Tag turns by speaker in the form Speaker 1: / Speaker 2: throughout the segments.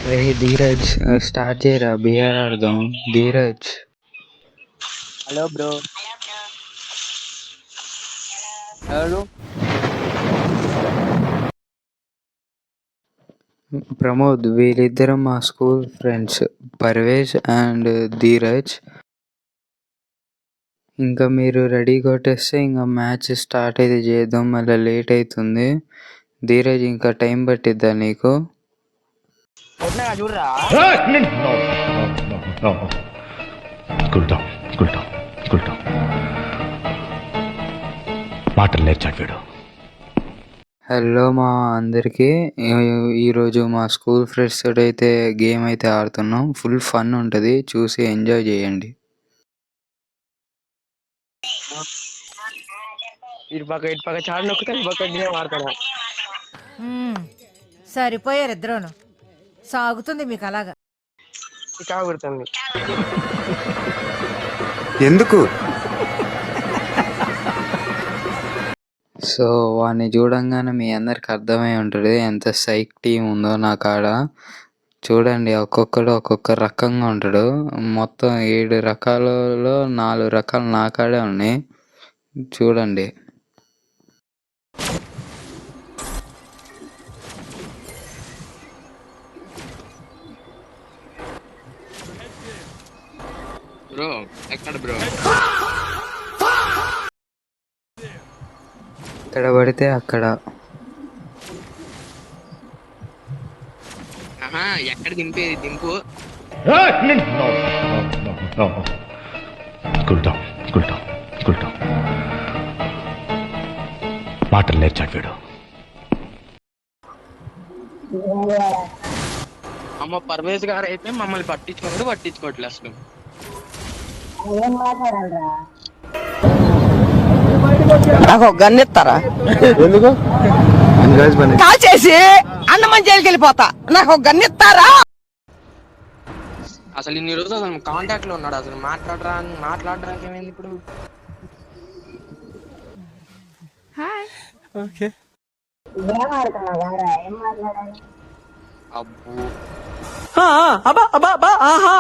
Speaker 1: రే Dheeraj, start చేయరా BR ఆడదాం. Dheeraj,
Speaker 2: hello bro. ఎవరు?
Speaker 1: ప్రమోద్, వీళ్ళిద్దరం మా school friends, Parvez and Dheeraj. ఇంకా మీరు రెడీ కొట్టేస్తే ఇంకా మ్యాచ్ స్టార్ట్ అయితే చేద్దాం, మళ్ళీ లేట్ అవుతుంది. ధీరజ్, ఇంకా టైం పట్టిద్దా నీకు?
Speaker 2: చూడరా
Speaker 3: మాటలు నేర్చాడు వీడు.
Speaker 1: హలో మా అందరికీ, ఈరోజు మా స్కూల్ ఫ్రెండ్స్ తోటి అయితే గేమ్ అయితే ఆడుతున్నాం. ఫుల్ ఫన్ ఉంటుంది, చూసి ఎంజాయ్ చేయండి.
Speaker 2: ఇటు పక్క చాడు నొక్కుతా, ఈ పక్క గేమ్ ఆడతాను.
Speaker 4: సరిపోయారు ఇద్దరును. సాగుతుంది మీకు అలాగా.
Speaker 2: కాగుడుతుంది
Speaker 5: ఎందుకు?
Speaker 1: సో వాడిని చూడంగానే మీ అందరికి అర్థమై ఉంటుంది ఎంత సైక్ టీం ఉందో నా కాడ. చూడండి, ఒక్కొక్కడు ఒక్కొక్క రకంగా ఉంటాడు. మొత్తం 7 రకాలలో 4 రకాలు నా కాడే ఉన్నాయి. చూడండి.
Speaker 2: బ్రో ఎక్కడ బ్రో?
Speaker 1: ఎక్కడ పడితే అక్కడ.
Speaker 2: ఎక్కడ దింపేది దింపు.
Speaker 3: మాటలు నేర్చాడు వీడు.
Speaker 2: అమ్మ పర్వేజ్ గారు అయితే మమ్మల్ని పట్టించుకోవట్లేదు అసలు.
Speaker 6: నాకు గన్ ఇస్తారా?
Speaker 5: ఎందుకు?
Speaker 6: కాల్ చేసి అన్నమని జైలుకి వెళ్ళిపోతా. నాకు గన్ ఇస్తారా?
Speaker 2: అసలు ఇన్ని రోజులు అసలు కాంటాక్ట్ లో ఉన్నాడు. అసలు మాట్లాడడానికి ఏమైంది ఇప్పుడు?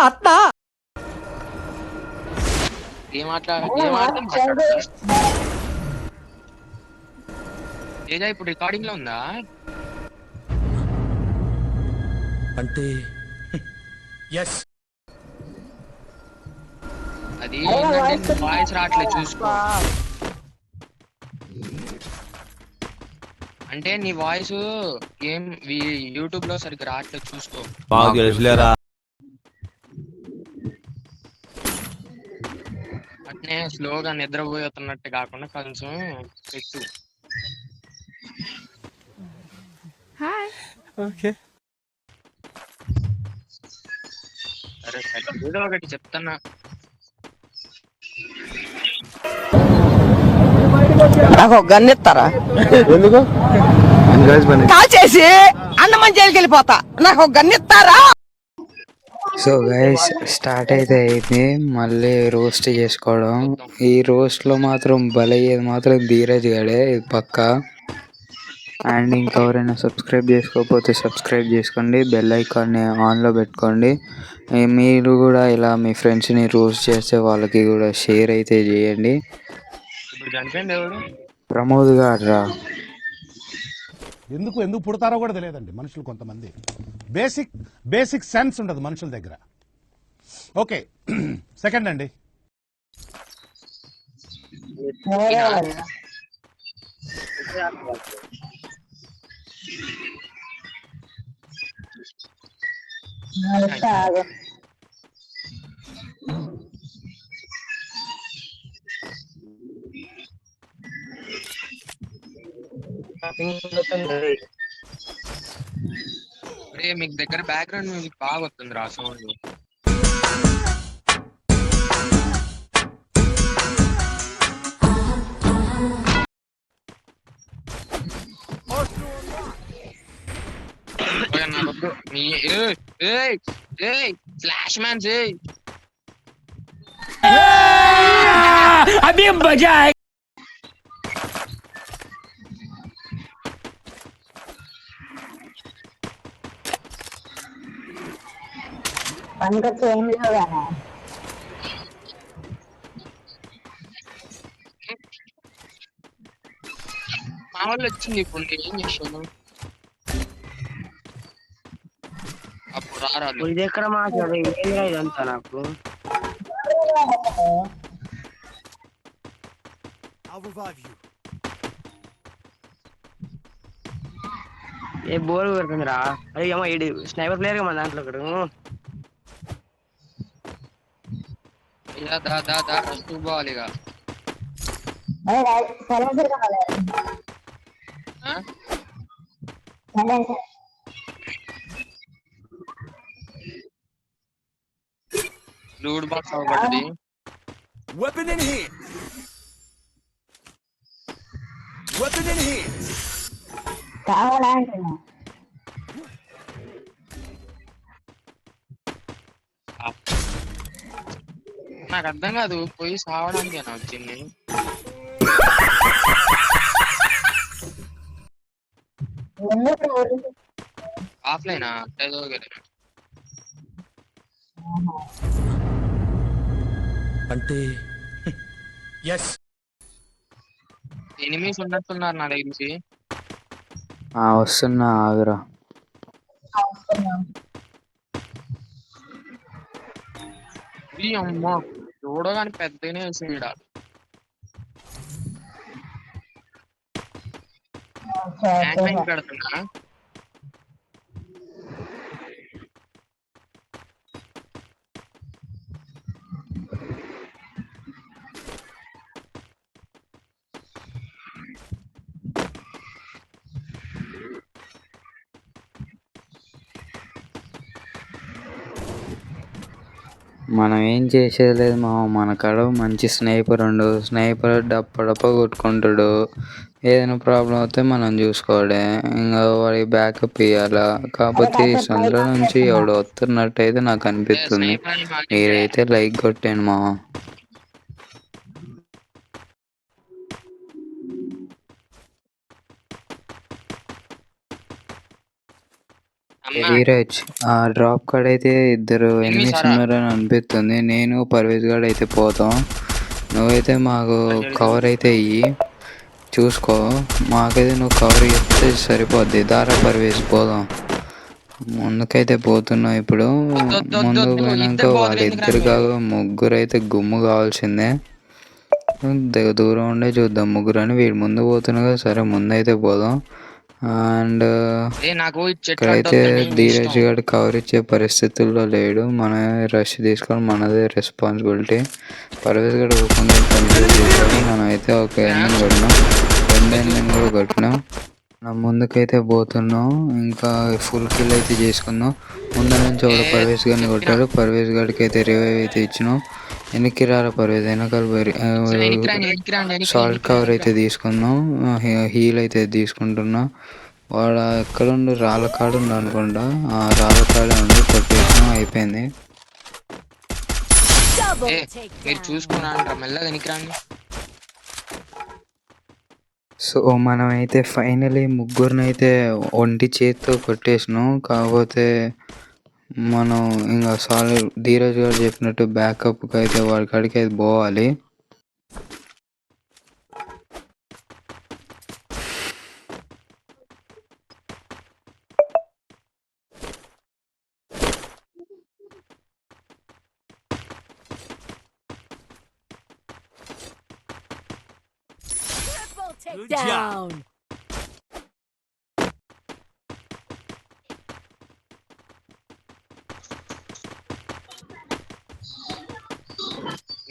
Speaker 6: అత్తా
Speaker 2: ఏం ఆడతాం తేజ ఇప్పుడు రికార్డింగ్ లో ఉందా
Speaker 3: అంటే
Speaker 2: అది ఏంటంటే వాయిస్ రావట్లేదు, చూసుకో. అంటే నీ వాయిస్ ఏం యూట్యూబ్ లో సరిగ్గా రావట్లేదు, చూసుకో. అట్నే స్లోగా నిద్రపోతున్నట్టు కాకుండా కొంచెం పెట్టు. సరే ఏదో ఒకటి చెప్తున్నా.
Speaker 6: నాకు గన్ ఇస్తారా?
Speaker 5: ఎందుకు?
Speaker 6: కాల్ చేసి అన్నమని జైలుకి వెళ్ళిపోతా. నాకు గన్ ఇస్తారా?
Speaker 1: సో గైస్, స్టార్ట్ అయితే అయింది మళ్ళీ రోస్ట్ చేసుకోవడం. ఈ రోస్ట్లో మాత్రం బలయ్యేది మాత్రం ధీరజ్ గాడే, ఇది పక్కా. అండ్ ఇంకెవరైనా సబ్స్క్రైబ్ చేసుకోకపోతే సబ్స్క్రైబ్ చేసుకోండి, బెల్ ఐకాన్ని ఆన్లో పెట్టుకోండి. మీరు కూడా ఇలా మీ ఫ్రెండ్స్ని రోస్ట్ చేస్తే వాళ్ళకి కూడా షేర్ అయితే చేయండి.
Speaker 2: ఇప్పుడు చనిపోయింది ఎవరు?
Speaker 1: ప్రమోద్ గారు రా.
Speaker 7: ఎందుకు పుడతారో కూడా తెలియదండి మనుషులు. కొంతమంది బేసిక్ సెన్స్ ఉండదు మనుషుల దగ్గర. ఓకే, సెకండ్ అండి.
Speaker 2: మీకు దగ్గర బ్యాక్గ్రౌండ్ మ్యూజిక్ బాగా వస్తుంది రా సౌండ్. ఫ్లాష్ మ్యాన్
Speaker 6: అభి మజా
Speaker 8: పనికొచ్చి ఏం లేవు కదా.
Speaker 2: మా వాళ్ళు వచ్చింది ఇప్పుడు ఏం చేస్తాను అప్పుడు రారాదు.
Speaker 6: ఇది ఎక్కడ మాట్లాడు ఏంద్రా ఇదంతా నాకు. ఏ బోర్ కొడుతుందిరా. అరే ఏమో ఇది స్నైపర్ ప్లేయర్ గా మన దాంట్లో ఒకడు.
Speaker 2: ఇలా దా దా దా ఫస్ట్ పోవాలి ఇక.
Speaker 8: సైలెన్సర్ కావాలి.
Speaker 2: ఆ?
Speaker 8: సైలెన్సర్
Speaker 2: లూడ్ బాక్స్ అవ్వబడింది.
Speaker 3: Weapon in hand. Weapon in hand.
Speaker 8: కావాలా అంటున్నా.
Speaker 2: నాకు అర్థం కాదు పోయి సావడానికి అని వచ్చింది.
Speaker 8: ఎందుకు
Speaker 2: ఆఫ్లైనా ఏదో
Speaker 3: అంటే ఎస్
Speaker 2: ఎనిమిస్ ఉన్నట్టున్నారు నా దగ్గర నుంచి.
Speaker 1: వస్తున్నా ఆగురా.
Speaker 2: ఈ అమ్మ చూడగానే పెద్దగానే వేసింది ఈడ. హ్యాండ్ మైన్ పెడుతున్నా.
Speaker 1: మనం ఏం చేసేది లేదు మామ. మన కాడ మంచి స్నైపర్ ఉండు. స్నైపర్ డప్ప కొట్టుకుంటాడు. ఏదైనా ప్రాబ్లం అయితే మనం చూసుకోవడే. ఇంకా వాడికి బ్యాకప్ ఇవ్వాలా. కాకపోతే ఈ సందులో నుంచి ఎవడు వస్తున్నట్టయితే నాకు అనిపిస్తుంది.
Speaker 2: స్నైపర్ అని మాకే
Speaker 1: మీరైతే లైక్ కొట్టండి మామ.
Speaker 2: అమ్మా
Speaker 1: ధీరజ్, ఆ డ్రాప్ కాడ అయితే ఇద్దరు ఎనిమిస్
Speaker 2: సారా?
Speaker 1: ఉన్నారని అనిపిస్తుంది. నేను పర్వేజ్ గాడు అయితే పోతాం. నువ్వైతే మాకు కవర్ అయితే ఇయ్యి. చూసుకో. మాకైతే నువ్వు కవర్ ఇస్తే సరిపోద్ది. దారా పర్వేజ్ పోదాం. ముందుకైతే పోతున్నావు ఇప్పుడు. ముందుకు పోయినాక వాళ్ళిద్దరు కాదు ముగ్గురు అయితే గుమ్ము కావాల్సిందే. దూరం ఉండే చూద్దాం ముగ్గురు అని. వీడు ముందు పోతున్నా కదా. సరే ముందైతే పోదాం. అండ్
Speaker 2: నాకు
Speaker 1: ఇక్కడైతే ధీరజ్ గారు కవర్ ఇచ్చే పరిస్థితుల్లో లేడు. మనమే రష్ తీసుకోవడం మనదే రెస్పాన్సిబిలిటీ. పర్వేజ్ గడు ఊకుండా కన్ఫ్యూజ్ చేశాడు. మనమైతే ఒక ఎండింగ్ కొట్టినాం. రెండు ఎండింగ్ కూడా కొట్టినాం. మనం ముందుకైతే పోతున్నాం. ఇంకా ఫుల్ కిల్ అయితే చేసుకుందాం. ముందు నుంచి ఒక పర్వేజ్ గారిని కొట్టాడు. పర్వేజ్ గారికి అయితే రివైవ్ అయితే ఇచ్చినాం. వెనక్కి రారా పర్వేజ్. వెనకాల సాల్ట్ కవర్ అయితే తీసుకుందాం. హీల్ అయితే తీసుకుంటున్నా. వాడు ఎక్కడుండు రాళ్ళ కాడు ఉండు అనుకుంటా. ఆ రాళ్ళ కాడే ఉండి కొట్టేసినాం. అయిపోయింది.
Speaker 2: మీరు చూసుకున్నా మెల్లగా వెనక్కిరాండి.
Speaker 1: సో మనమైతే ఫైనలీ ముగ్గురినైతే ఒంటి చేతితో కొట్టేసినాం. కాకపోతే మనం ఇంకా సాలిడ్ ధీరజ్ గారు చెప్పినట్టు బ్యాకప్కి అయితే వాడి కాడికి అయితే పోవాలి.
Speaker 9: Down.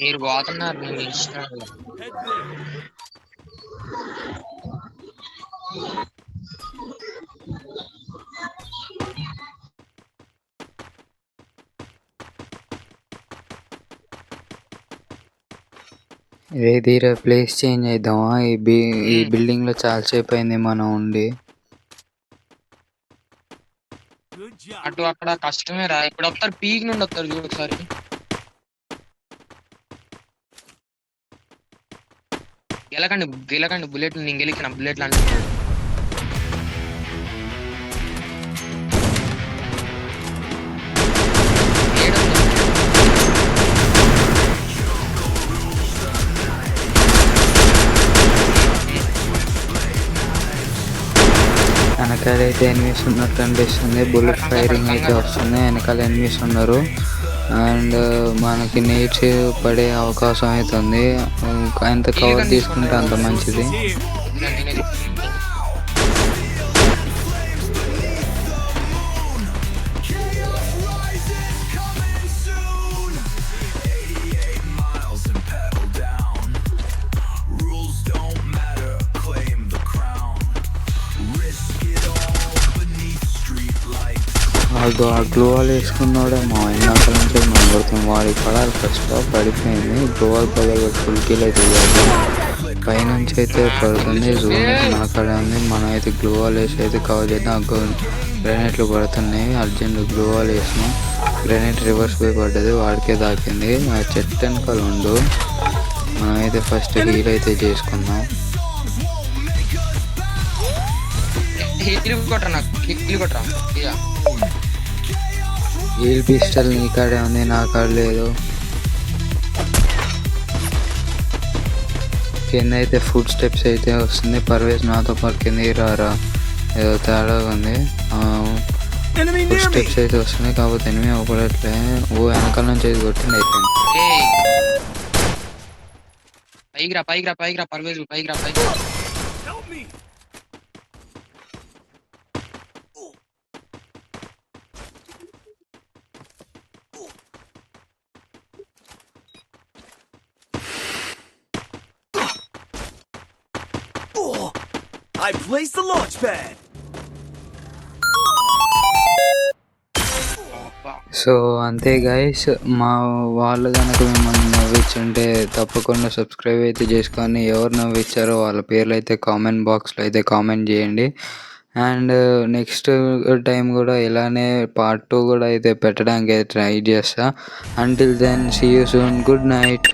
Speaker 2: మీరు పోతున్నారు నేను ఇష్టం.
Speaker 1: ఏ ధీర ప్లేస్ చేంజ్ అయిద్దామా? ఈ బిల్డింగ్ లో చాలా సేపు అయింది మనం ఉండి.
Speaker 2: అటు అక్కడ కష్టమే రా. ఇప్పుడు వస్తారు పీక్ నుండి వస్తారు చూడు ఒకసారి. గెలకండి బుల్లెట్లు. నేను గెలికిన బుల్లెట్లు అంటున్నాడు. ఏడు
Speaker 1: అయితే ఎనిమిస్ ఉన్నట్టు అనిపిస్తుంది. బుల్లెట్ ఫైరింగ్ అయితే వస్తుంది, వెనకాల ఎనిమిస్ ఉన్నారు. అండ్ మనకి నీడ్స్ పడే అవకాశం అయితే ఉంది. ఎంత కవర్ తీసుకుంటే అంత మంచిది. ఆ గ్లోవాల్ వేసుకున్నాడేమో ఇందాక నుంచి మనం కొడుతుంది. వాడికి పడాలి ఫస్ట్ పడిపోయింది. గ్లోవాల్ పడాలి, ఫుల్ కిల్ అయితే పైనుంచి అయితే పడుతుంది. జూమ్ అయితే నా కాడ ఉంది. మనం అయితే గ్లోవాల్ వేసి అయితే కవర్ చేద్దాం. గ్రెనేట్లు పడుతున్నాయి. అర్జెంట్ గ్లోవాల్ వేసినాం. గ్రెనేట్ రివర్స్ పోయి పడ్డది, వాడికే తాకింది. ఆ చెట్టు వెనకాల ఉండు. మనమైతే ఫస్ట్ హీల్ అయితే చేసుకుందాం. హీల్ పిస్టల్ నీ కాడే ఉంది, నా కాడ లేదు. కింద అయితే ఫుడ్ స్టెప్స్ అయితే వస్తుంది. పర్వేజ్ నాతో పాటు కిందకి రారా, ఏదో తేడా ఉంది. ఫుడ్ స్టెప్స్ అయితే వస్తున్నాయి, కాకపోతే ఎనిమిది ఒకట్లే. ఓ వెనకాల నుంచి అయితే కొట్టింది అయిపోయింది.
Speaker 2: పైకి రా పర్వేజ్, పైకి రా.
Speaker 3: I placed the launch pad.
Speaker 1: So అంతే గైస్, మా వాళ్ళు కనుక మిమ్మల్ని నవ్వించుంటే తప్పకుండా సబ్స్క్రైబ్ అయితే చేసుకొని ఎవరు నవ్వించారో వాళ్ళ పేర్లు అయితే కామెంట్ బాక్స్లో అయితే కామెంట్ చేయండి. అండ్ నెక్స్ట్ టైం కూడా ఇలానే పార్ట్ 2 కూడా అయితే పెట్టడానికి అయితే ట్రై చేస్తా. Until then see you soon. Good night.